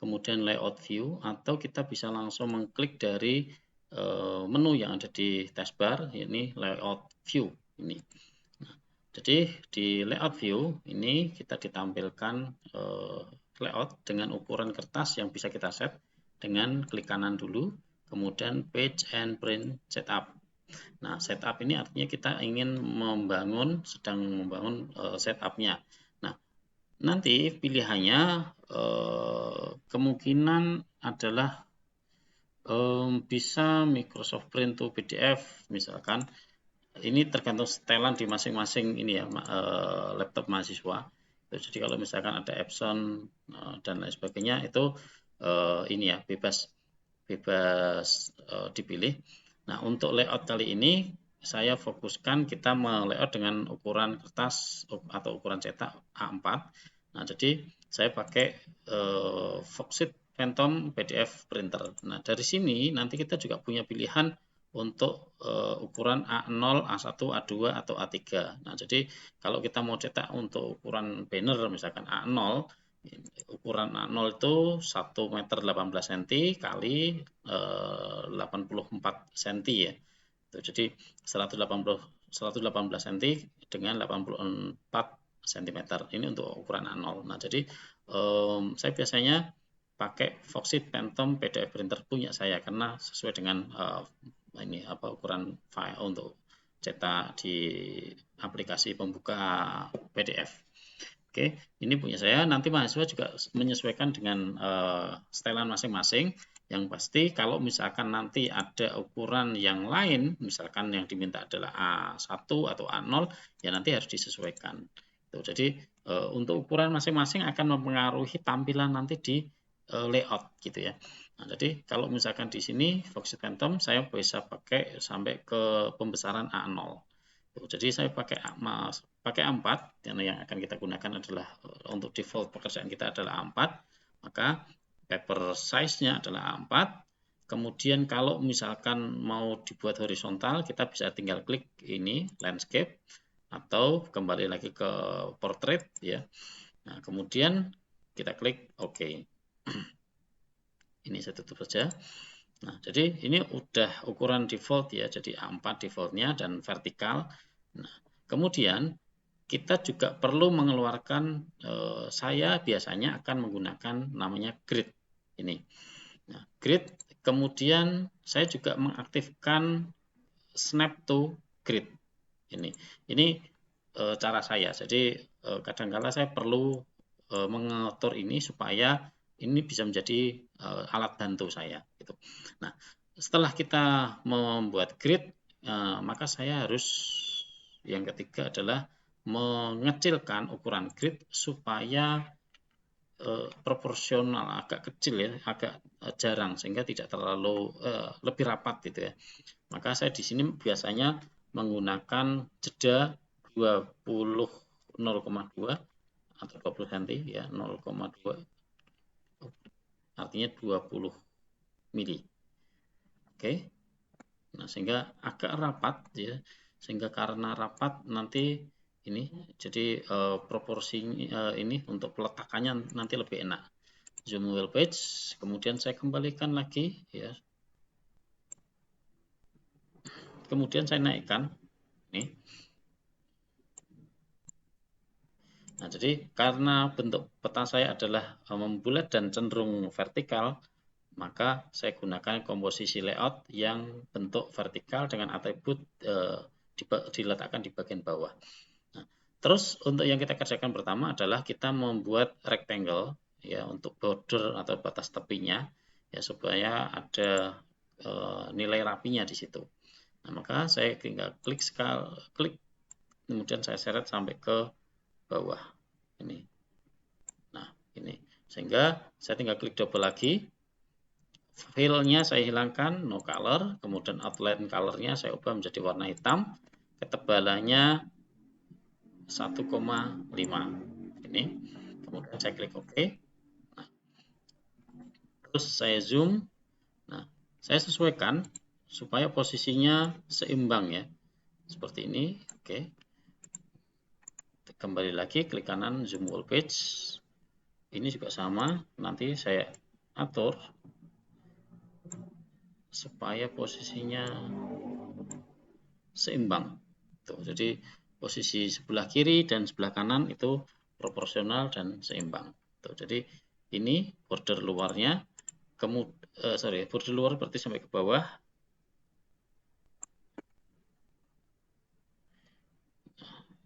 kemudian layout view, atau kita bisa langsung mengklik dari menu yang ada di taskbar, ini layout view ini. Nah, jadi di layout view ini kita ditampilkan layout dengan ukuran kertas yang bisa kita set dengan klik kanan dulu, kemudian page and print setup. Nah, setup ini artinya kita ingin sedang membangun setupnya. Nah, nanti pilihannya kemungkinan adalah bisa Microsoft Print to PDF misalkan. Ini tergantung setelan di masing-masing ini ya laptop mahasiswa. Jadi kalau misalkan ada Epson dan lain sebagainya itu ini ya bebas dipilih. Nah, untuk layout kali ini saya fokuskan kita melayout dengan ukuran kertas atau ukuran cetak A4. Nah, jadi saya pakai Foxit Phantom PDF printer. Nah, dari sini nanti kita juga punya pilihan untuk ukuran A0, A1, A2 atau A3. Nah, jadi kalau kita mau cetak untuk ukuran banner misalkan A0, ukuran A0 itu 1 meter 18 cm kali 84 cm ya. Jadi 118 cm dengan 84 cm. Ini untuk ukuran A0. Nah, jadi saya biasanya pakai Foxit Phantom PDF printer punya saya karena sesuai dengan ini ukuran file untuk cetak di aplikasi pembuka PDF. Oke, ini punya saya. Nanti mahasiswa juga menyesuaikan dengan setelan masing-masing. Yang pasti kalau misalkan nanti ada ukuran yang lain, misalkan yang diminta adalah A1 atau A0, ya nanti harus disesuaikan. Jadi untuk ukuran masing-masing akan mempengaruhi tampilan nanti di layout gitu ya. Nah, jadi kalau misalkan di sini Foxit Phantom saya bisa pakai sampai ke pembesaran A0. Jadi saya pakai A4 karena yang akan kita gunakan adalah untuk default pekerjaan kita adalah A4, maka paper size-nya adalah A4. Kemudian kalau misalkan mau dibuat horizontal, kita bisa tinggal klik ini landscape atau kembali lagi ke portrait ya. Nah, kemudian kita klik OK. Ini saya tutup saja. Nah, jadi ini udah ukuran default ya, jadi A4 defaultnya dan vertikal. Nah, kemudian kita juga perlu mengeluarkan, saya biasanya akan menggunakan namanya grid ini. Nah, grid, kemudian saya juga mengaktifkan snap to grid ini. Ini cara saya. Jadi kadang-kala saya perlu mengatur ini supaya ini bisa menjadi alat bantu saya gitu. Nah, setelah kita membuat grid, maka saya harus yang ketiga adalah mengecilkan ukuran grid supaya proporsional, agak kecil ya, agak jarang sehingga tidak terlalu lebih rapat gitu ya. Maka saya di sini biasanya menggunakan jeda 0,2 atau 20 cm ya, 0,2 artinya 20 mili. Oke. Nah, sehingga agak rapat ya. Sehingga karena rapat nanti ini jadi proporsi ini untuk peletakannya nanti lebih enak. Zoom wheel page, kemudian saya kembalikan lagi ya. Kemudian saya naikkan nih. Nah, jadi karena bentuk peta saya adalah membulat dan cenderung vertikal, maka saya gunakan komposisi layout yang bentuk vertikal dengan atribut diletakkan di bagian bawah. Nah, terus untuk yang kita kerjakan pertama adalah kita membuat rectangle ya untuk border atau batas tepinya ya supaya ada nilai rapinya di situ. Nah, maka saya tinggal klik kemudian saya seret sampai ke bawah ini. Nah, ini sehingga saya tinggal klik double lagi. Fill-nya saya hilangkan, no color, kemudian outline color-nya saya ubah menjadi warna hitam, ketebalannya 1,5 ini, kemudian saya klik OK. Nah, terus saya zoom. Nah, saya sesuaikan supaya posisinya seimbang ya, seperti ini. Oke, kembali lagi klik kanan zoom whole page. Ini juga sama, nanti saya atur supaya posisinya seimbang. Tuh, jadi posisi sebelah kiri dan sebelah kanan itu proporsional dan seimbang. Tuh, jadi ini border luarnya, border luar berarti sampai ke bawah.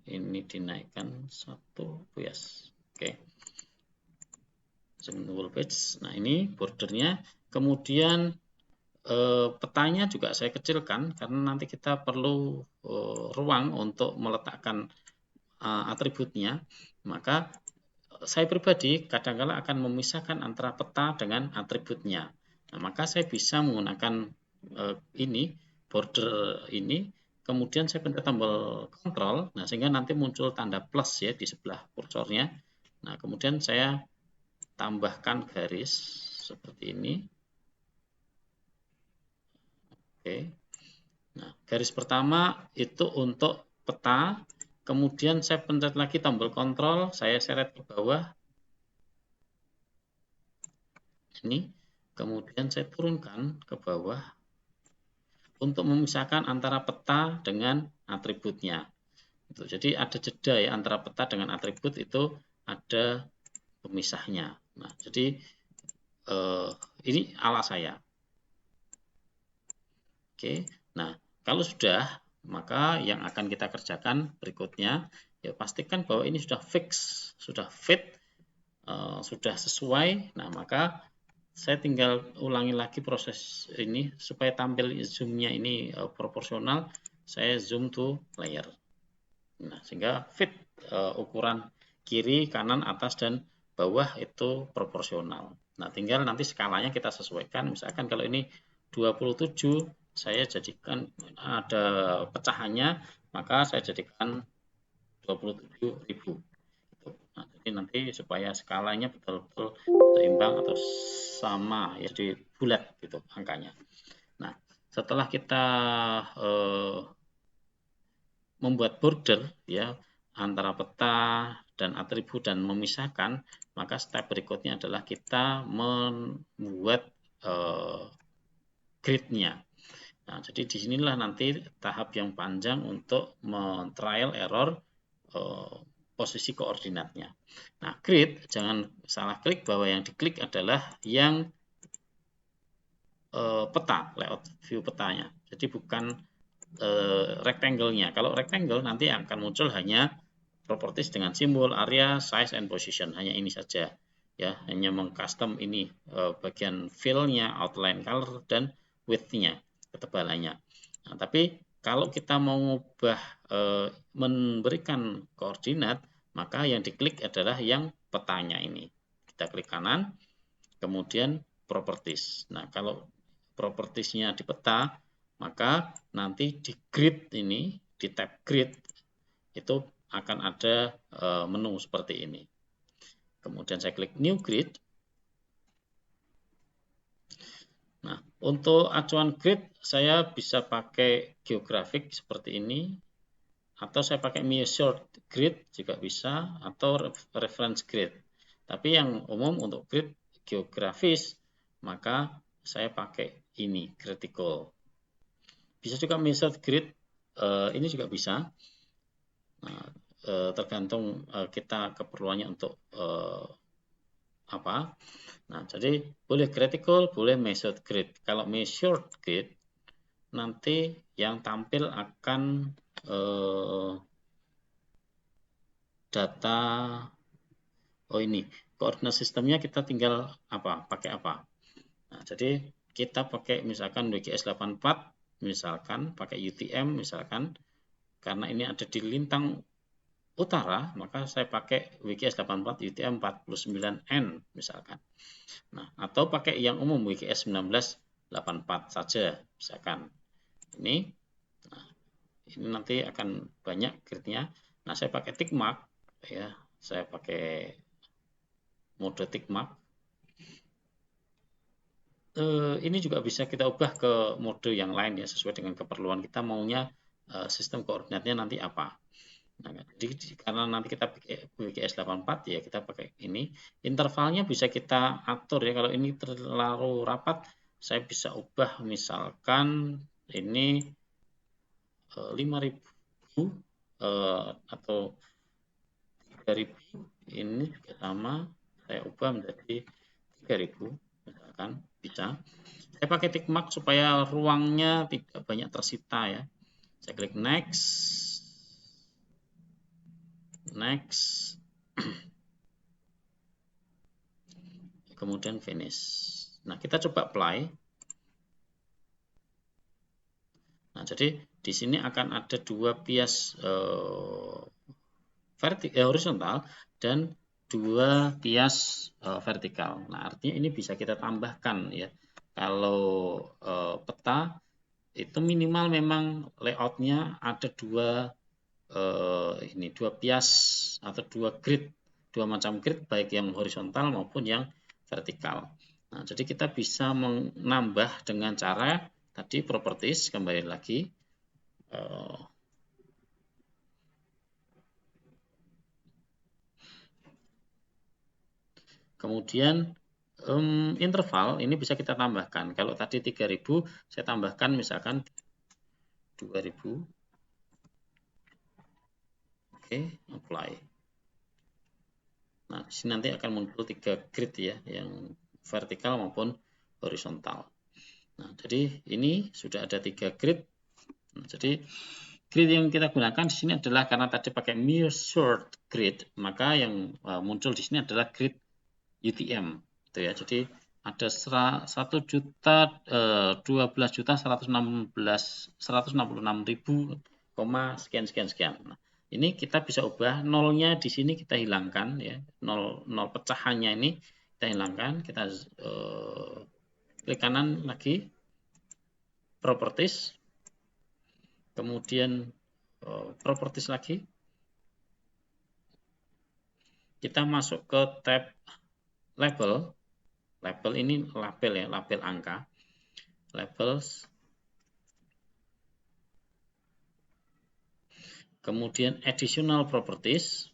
Ini dinaikkan satu, yes. Oke. Zoom wall page. Nah, ini bordernya. Kemudian petanya juga saya kecilkan karena nanti kita perlu ruang untuk meletakkan atributnya. Maka saya pribadi kadang-kala akan memisahkan antara peta dengan atributnya. Nah, maka saya bisa menggunakan ini border ini, kemudian saya pencet tombol kontrol, nah sehingga nanti muncul tanda plus ya di sebelah kursornya. Nah, kemudian saya tambahkan garis seperti ini. Oke. Nah, garis pertama itu untuk peta, kemudian saya pencet lagi tombol kontrol, saya seret ke bawah. Ini, kemudian saya turunkan ke bawah untuk memisahkan antara peta dengan atributnya. Jadi ada jeda ya antara peta dengan atribut, itu ada pemisahnya. Nah, jadi ini ala saya. Oke, nah kalau sudah, maka yang akan kita kerjakan berikutnya, ya pastikan bahwa ini sudah fix, sudah fit, sudah sesuai. Nah, maka saya tinggal ulangi lagi proses ini supaya tampil zoom-nya ini proporsional. Saya zoom to layer. Nah, sehingga fit ukuran kiri, kanan, atas, dan bawah itu proporsional. Nah, tinggal nanti skalanya kita sesuaikan. Misalkan kalau ini 27, saya jadikan ada pecahannya, maka saya jadikan 27.000. Nah, jadi nanti supaya skalanya betul-betul seimbang atau sama ya, jadi bulat gitu angkanya. Nah, setelah kita membuat border ya antara peta dan atribut dan memisahkan, maka step berikutnya adalah kita membuat grid-nya. Nah, jadi disinilah nanti tahap yang panjang untuk men-trial error posisi koordinatnya. Nah, grid, jangan salah klik bahwa yang diklik adalah yang peta, layout view petanya. Jadi bukan rectangle-nya. Kalau rectangle nanti akan muncul hanya properties dengan simbol, area, size, and position. Hanya ini saja. Ya, hanya mengcustom ini bagian fill-nya, outline color, dan width-nya, ketebalannya. Nah, tapi kalau kita mau mengubah memberikan koordinat, maka yang diklik adalah yang petanya ini. Kita klik kanan, kemudian properties. Nah, kalau propertiesnya di peta, maka nanti di grid ini, di tab grid, itu akan ada menu seperti ini. Kemudian saya klik new grid. Nah, untuk acuan grid saya bisa pakai geografik seperti ini, atau saya pakai measured grid juga bisa, atau reference grid. Tapi yang umum untuk grid geografis, maka saya pakai ini, critical. Bisa juga measured grid, ini juga bisa. Nah, tergantung kita keperluannya untuk apa. Nah, jadi boleh critical, boleh measured grid. Kalau measured grid, nanti yang tampil akan data, ini koordinat sistemnya kita tinggal pakai apa. Nah, jadi kita pakai misalkan WGS 84, misalkan pakai UTM misalkan, karena ini ada di lintang utara, maka saya pakai WGS 84 UTM 49N misalkan. Nah, atau pakai yang umum WGS 1984 saja misalkan. Ini, nah, ini nanti akan banyak gridnya. Nah, saya pakai tick mark ya, saya pakai mode tick mark. Ini juga bisa kita ubah ke mode yang lain ya, sesuai dengan keperluan kita maunya sistem koordinatnya nanti apa. Nah, jadi karena nanti kita pakai WGS 84 ya kita pakai ini. Intervalnya bisa kita atur ya. Kalau ini terlalu rapat, saya bisa ubah misalkan ini 5.000 atau 3.000. Ini juga sama, saya ubah menjadi 3.000 misalkan, bisa. Saya pakai tick mark supaya ruangnya tidak banyak tersita ya. Saya klik next, next, kemudian finish. Nah, kita coba apply. Nah, jadi di sini akan ada dua bias horizontal dan dua bias vertikal. Nah, artinya ini bisa kita tambahkan ya. Kalau peta itu minimal memang layoutnya ada dua dua bias atau dua grid, dua macam grid baik yang horizontal maupun yang vertikal. Nah, jadi kita bisa menambah dengan cara tadi properties, kembali lagi kemudian interval ini bisa kita tambahkan. Kalau tadi 3.000 saya tambahkan misalkan 2.000. Oke, apply. Nah, di sini nanti akan muncul 3 grid ya, yang vertikal maupun horizontal. Nah, jadi ini sudah ada 3 grid. Nah, jadi grid yang kita gunakan di sini adalah karena tadi pakai measured grid, maka yang muncul di sini adalah grid UTM, gitu ya. Jadi ada 12.166.000, sekian sekian sekian. Nah, ini kita bisa ubah nolnya di sini kita hilangkan ya, nol pecahannya ini kita hilangkan, kita klik kanan lagi properties, kemudian properties lagi, kita masuk ke tab label. Label ini label ya, label angka, labels, kemudian additional properties,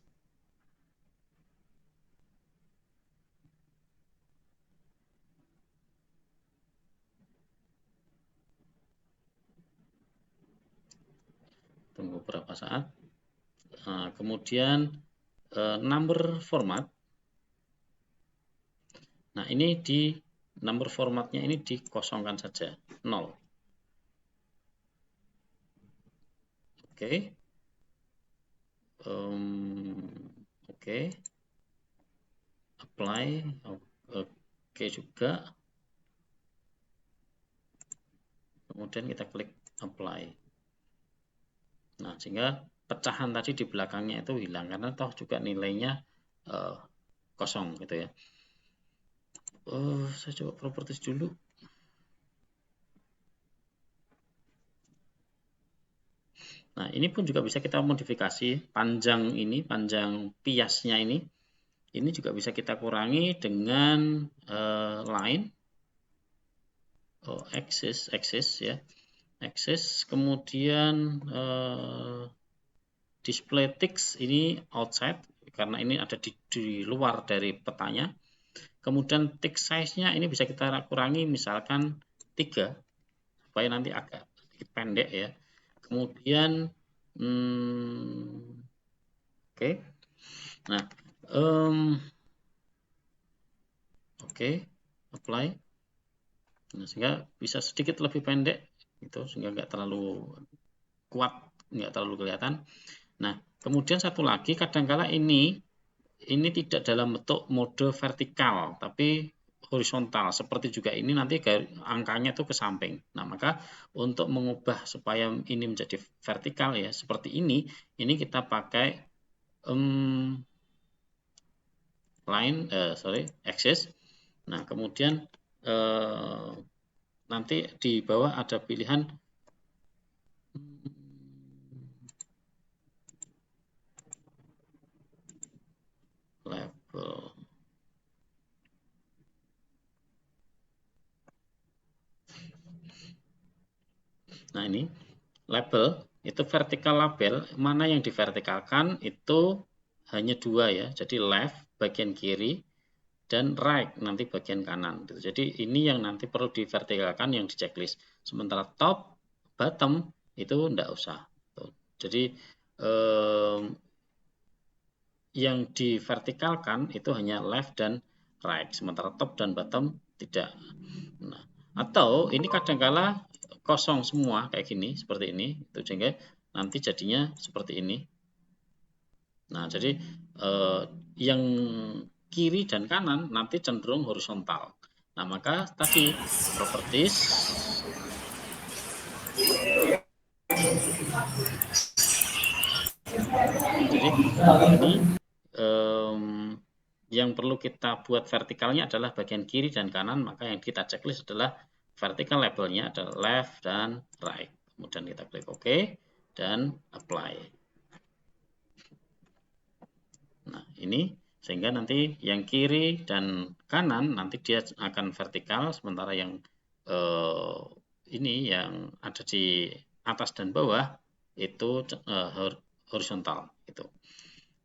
tunggu beberapa saat. Nah, kemudian number format. Nah, ini di number formatnya ini dikosongkan saja, 0. Oke. Oke. Apply. Oke juga. Kemudian kita klik apply. Nah, sehingga pecahan tadi di belakangnya itu hilang karena toh juga nilainya kosong gitu ya. Saya coba properties dulu. Nah, ini pun juga bisa kita modifikasi panjang ini, panjang piasnya ini. Ini juga bisa kita kurangi dengan line axis ya. Axis, kemudian display text ini outside karena ini ada di luar dari petanya. Kemudian text size-nya ini bisa kita kurangi misalkan 3 supaya nanti agak sedikit pendek ya. Kemudian oke. Nah, oke, apply. Nah, sehingga bisa sedikit lebih pendek itu sehingga nggak terlalu kuat, nggak terlalu kelihatan. Nah, kemudian satu lagi kadangkala ini tidak dalam bentuk mode vertikal tapi horizontal, seperti juga ini nanti angkanya itu ke samping. Nah, maka untuk mengubah supaya ini menjadi vertikal ya seperti ini kita pakai line axis. Nah, kemudian nanti di bawah ada pilihan label. Nah, ini label. itu vertical label, mana yang divertikalkan itu hanya dua ya. Jadi left bagian kiri dan right nanti bagian kanan. Jadi ini yang nanti perlu divertikalkan yang di checklist. Sementara top, bottom itu enggak usah. Jadi yang divertikalkan itu hanya left dan right, sementara top dan bottom tidak. Nah, atau ini kadangkala kosong semua kayak gini, seperti ini, itu sehingga nanti jadinya seperti ini. Nah, jadi yang kiri dan kanan nanti cenderung horizontal. Nah, maka tadi properties jadi ini yang perlu kita buat vertikalnya adalah bagian kiri dan kanan, maka yang kita checklist adalah vertical labelnya adalah left dan right. Kemudian kita klik OK dan apply. Nah, ini sehingga nanti yang kiri dan kanan nanti dia akan vertikal, sementara yang ini yang ada di atas dan bawah itu horizontal itu.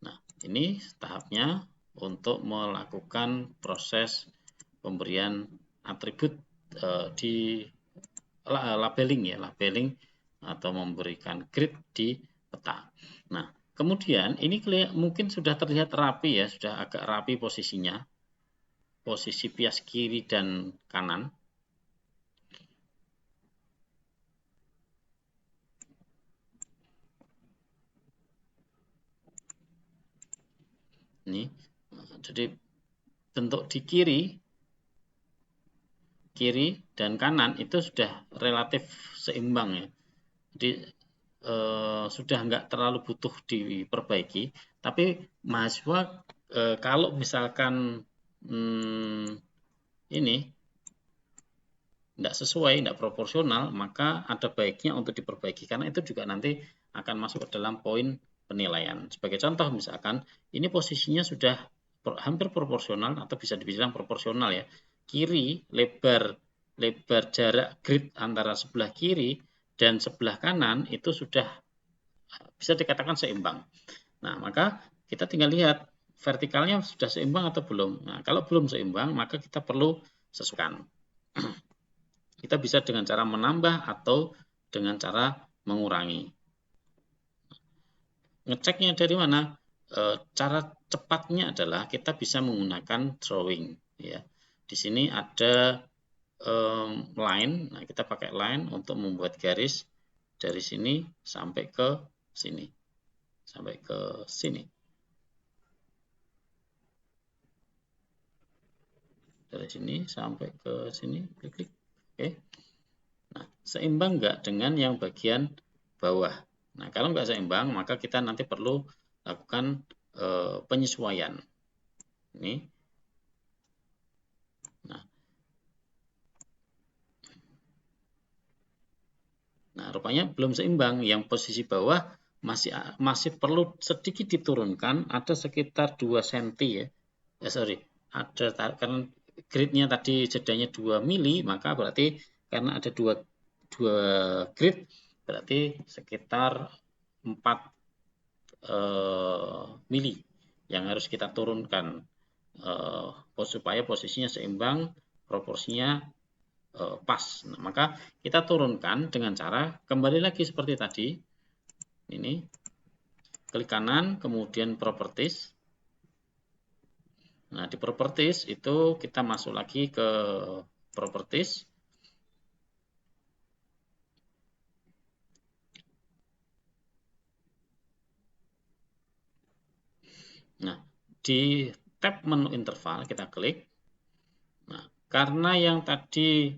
Nah, ini tahapnya untuk melakukan proses pemberian atribut di labeling ya, labeling atau memberikan grid di peta. Nah, kemudian ini mungkin sudah terlihat rapi ya, sudah agak rapi posisinya, posisi bias kiri dan kanan. Ini, jadi bentuk di kiri dan kanan itu sudah relatif seimbang ya. Jadi sudah nggak terlalu butuh diperbaiki. Tapi mahasiswa kalau misalkan ini tidak sesuai, tidak proporsional, maka ada baiknya untuk diperbaiki karena itu juga nanti akan masuk ke dalam poin penilaian. Sebagai contoh misalkan ini posisinya sudah hampir proporsional atau bisa dibilang proporsional ya. Kiri lebar jarak grid antara sebelah kiri dan sebelah kanan itu sudah bisa dikatakan seimbang. Nah, maka kita tinggal lihat vertikalnya sudah seimbang atau belum. Nah, kalau belum seimbang, maka kita perlu sesuaikan. Kita bisa dengan cara menambah atau dengan cara mengurangi. Ngeceknya dari mana? Cara cepatnya adalah kita bisa menggunakan drawing. Ya, di sini ada line. Nah, kita pakai line untuk membuat garis dari sini sampai ke sini, sampai ke sini. Dari sini sampai ke sini, klik. Oke. Nah, seimbang nggak dengan yang bagian bawah? Nah, kalau nggak seimbang, maka kita nanti perlu lakukan penyesuaian. Ini. Nah, rupanya belum seimbang. Yang posisi bawah masih perlu sedikit diturunkan, ada sekitar 2 cm ya. Ada karena gridnya tadi jedanya 2 mili, maka berarti karena ada dua grid, berarti sekitar 4 mili yang harus kita turunkan supaya posisinya seimbang, proporsinya pas. Nah, maka kita turunkan dengan cara kembali lagi seperti tadi. Ini klik kanan, kemudian properties. Nah, di properties itu kita masuk lagi ke properties. Nah, di tab menu interval kita klik. Nah, karena yang tadi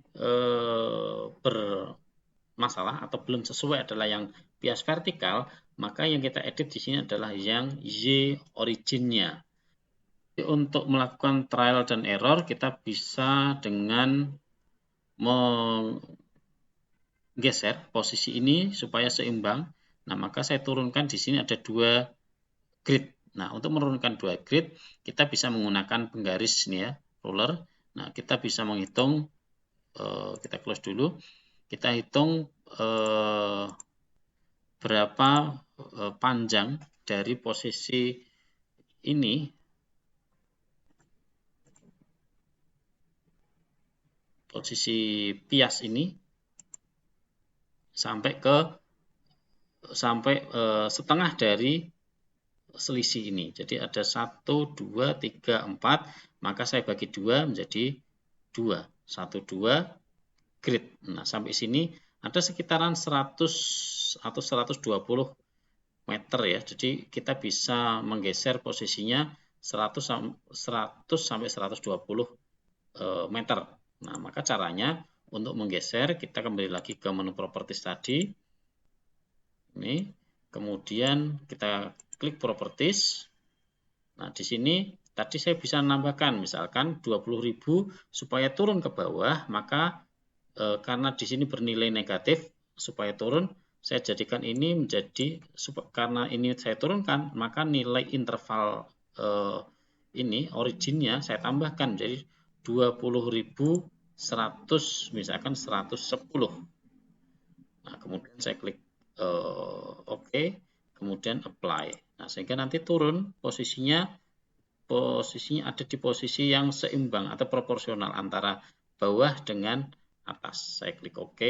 bermasalah atau belum sesuai adalah yang bias vertikal, maka yang kita edit di sini adalah yang Y originnya. Untuk melakukan trial dan error, kita bisa dengan menggeser posisi ini supaya seimbang. Nah, maka saya turunkan di sini ada 2 grid. Nah, untuk menurunkan 2 grid, kita bisa menggunakan penggaris ini ya, ruler. Nah, kita bisa menghitung, kita close dulu. Kita hitung berapa panjang dari posisi ini, posisi bias ini sampai setengah dari selisih ini. Jadi ada 1, 2, 3, 4, maka saya bagi 2 menjadi 2. 1, 2 grid. Nah, sampai sini ada sekitaran 100 atau 120 meter ya. Jadi kita bisa menggeser posisinya 100 sampai 120 meter. Nah, maka caranya untuk menggeser kita kembali lagi ke menu properties tadi. Ini, kemudian kita klik properties. Nah, di sini tadi saya bisa menambahkan misalkan 20.000 supaya turun ke bawah, maka karena di sini bernilai negatif supaya turun, saya jadikan ini menjadi, karena ini saya turunkan, maka nilai interval ini originnya saya tambahkan jadi 20.100, misalkan 110. Nah, kemudian saya klik OK, kemudian apply. Nah, sehingga nanti turun posisinya ada di posisi yang seimbang atau proporsional antara bawah dengan atas. Saya klik OK.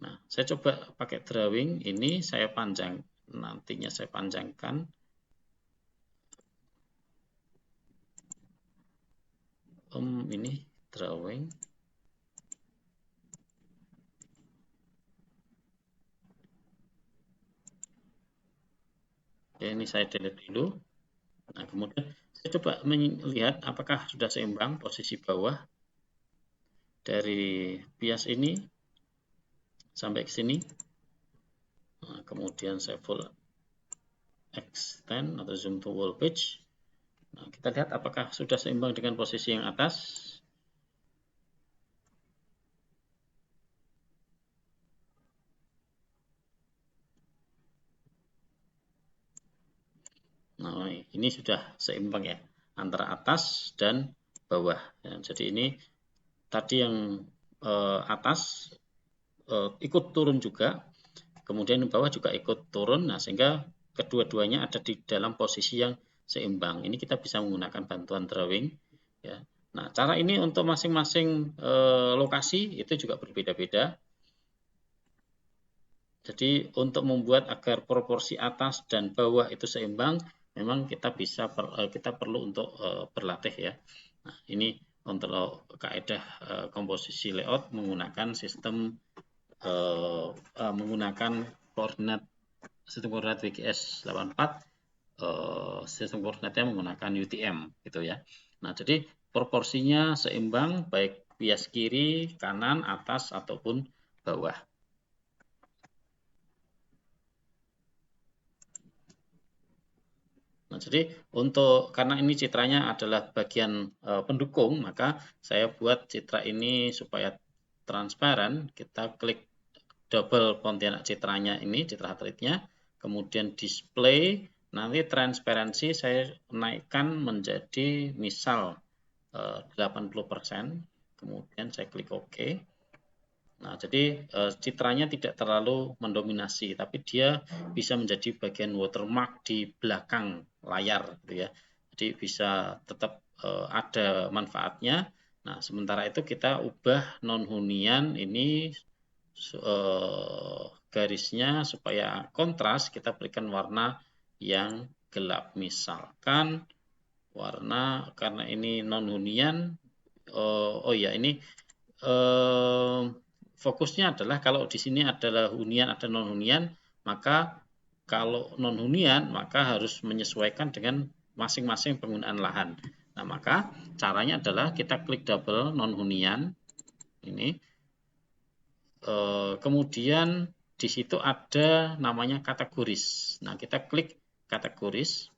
Nah, saya coba pakai drawing ini, saya panjang, nantinya saya panjangkan. Ini drawing. Ya, ini saya delete dulu. Nah, kemudian saya coba melihat apakah sudah seimbang posisi bawah dari bias ini sampai ke sini. Nah, kemudian saya full extend atau zoom to whole page. Nah, kita lihat apakah sudah seimbang dengan posisi yang atas. Nah, ini sudah seimbang ya antara atas dan bawah. Ya, jadi ini tadi yang atas ikut turun juga, kemudian yang bawah juga ikut turun. Nah, sehingga kedua-duanya ada di dalam posisi yang seimbang. Ini kita bisa menggunakan bantuan drawing. Ya. Nah, cara ini untuk masing-masing lokasi itu juga berbeda-beda. Jadi untuk membuat agar proporsi atas dan bawah itu seimbang, memang kita perlu untuk berlatih ya. Nah, ini untuk kaidah komposisi layout menggunakan sistem menggunakan sistem koordinat WGS 84, sistem koordinatnya menggunakan UTM gitu ya. Nah, jadi proporsinya seimbang baik bias kiri, kanan, atas ataupun bawah. Nah, jadi karena ini citranya adalah bagian pendukung, maka saya buat citra ini supaya transparan. Kita klik double Pontianak citranya ini, citra heart rate-nya, kemudian display, nanti transparansi saya naikkan menjadi misal 80%, kemudian saya klik OK. Nah, jadi citranya tidak terlalu mendominasi, tapi dia bisa menjadi bagian watermark di belakang layar, gitu ya. Jadi bisa tetap ada manfaatnya. Nah, sementara itu kita ubah non hunian ini garisnya supaya kontras, kita berikan warna yang gelap. Misalkan warna, karena ini non hunian, oh ya ini fokusnya adalah kalau di sini adalah hunian, ada non hunian, maka kalau non hunian maka harus menyesuaikan dengan masing-masing penggunaan lahan. Nah, maka caranya adalah kita klik double non hunian ini, kemudian di situ ada namanya kategoris. Nah, kita klik kategoris.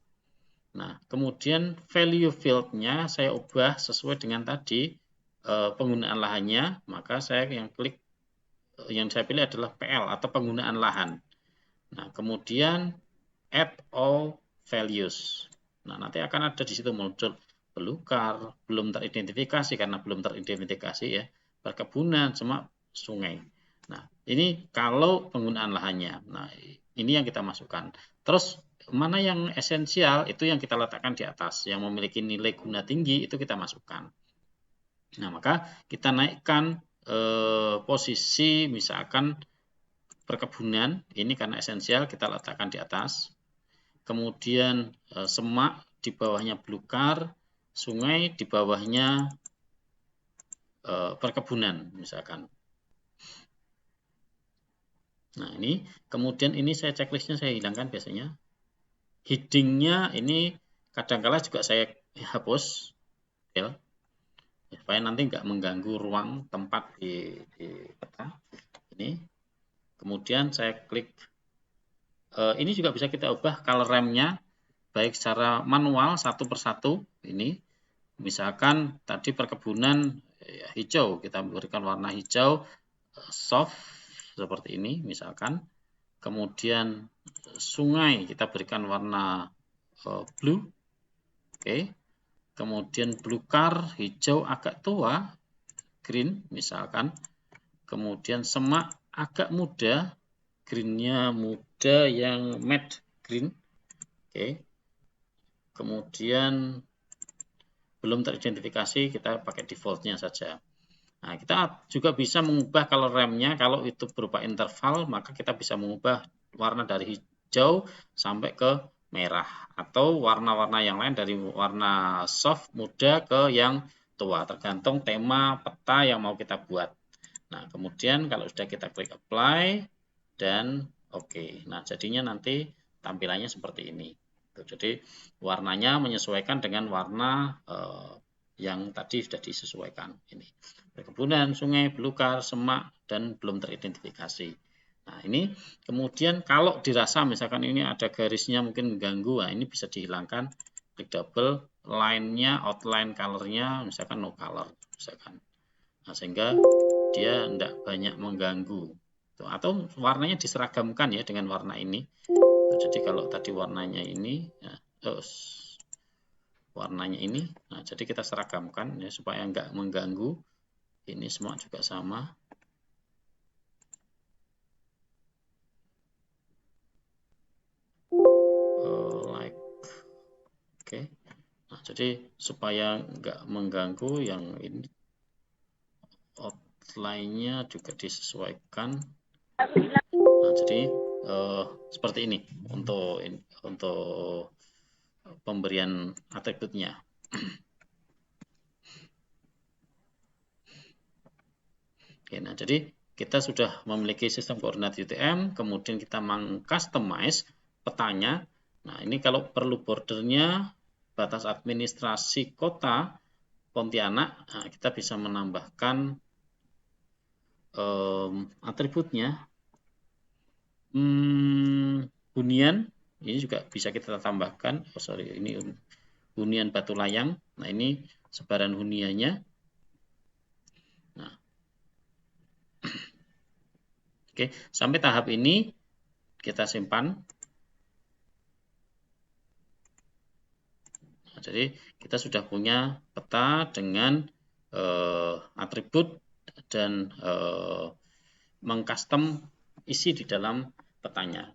Nah, kemudian value field-nya saya ubah sesuai dengan tadi penggunaan lahannya, maka saya yang saya pilih adalah PL atau penggunaan lahan. Nah, kemudian add all values. Nah, nanti akan ada di situ muncul belukar, belum teridentifikasi karena belum teridentifikasi ya, perkebunan, sama sungai. Nah, Ini kalau penggunaan lahannya. Nah, ini yang kita masukkan. Terus mana yang esensial itu yang kita letakkan di atas. Yang memiliki nilai guna tinggi itu kita masukkan. Nah, maka kita naikkan posisi misalkan perkebunan, ini karena esensial kita letakkan di atas. Kemudian semak di bawahnya belukar, sungai di bawahnya perkebunan misalkan. Nah, ini kemudian ini saya checklistnya saya hilangkan biasanya. Headingnya ini kadangkala juga saya hapus ya, supaya nanti nggak mengganggu ruang tempat di peta ini. Kemudian saya klik ini juga bisa kita ubah color remnya baik secara manual satu persatu. Ini misalkan tadi perkebunan ya, hijau, kita berikan warna hijau soft seperti ini misalkan. Kemudian sungai kita berikan warna blue. Oke. Kemudian belukar hijau agak tua, green misalkan. Kemudian semak agak muda, greennya muda yang matte green. Oke. Kemudian belum teridentifikasi, kita pakai defaultnya saja. Nah, kita juga bisa mengubah color remnya. Kalau itu berupa interval, maka kita bisa mengubah warna dari hijau sampai ke merah. Atau warna-warna yang lain dari warna soft, muda ke yang tua. Tergantung tema peta yang mau kita buat. Nah, kemudian kalau sudah kita klik apply dan oke. Nah, jadinya nanti tampilannya seperti ini. Jadi, warnanya menyesuaikan dengan warna yang tadi sudah disesuaikan. Ini perkebunan, sungai, belukar, semak, dan belum teridentifikasi. Nah, ini kemudian kalau dirasa misalkan ini ada garisnya mungkin mengganggu, nah ini bisa dihilangkan, klik double, line-nya, outline color-nya, misalkan no color, misalkan. Nah, sehingga dia tidak banyak mengganggu. Atau warnanya diseragamkan ya dengan warna ini. Jadi kalau tadi warnanya ini, ya, warnanya ini, nah jadi kita seragamkan ya supaya nggak mengganggu. Ini semua juga sama. Like, oke. Nah jadi supaya nggak mengganggu yang ini outline-nya juga disesuaikan. Nah jadi seperti ini untuk pemberian atributnya. Oke, nah jadi kita sudah memiliki sistem koordinat UTM, kemudian kita meng-customize petanya. Nah, ini kalau perlu bordernya, batas administrasi kota Pontianak, nah, kita bisa menambahkan atributnya. Hunian, ini juga bisa kita tambahkan. Oh sorry, ini hunian Batu Layang. Nah, ini sebaran huniannya. Nah, oke, sampai tahap ini kita simpan. Nah, jadi kita sudah punya peta dengan atribut dan mengcustom isi di dalam petanya.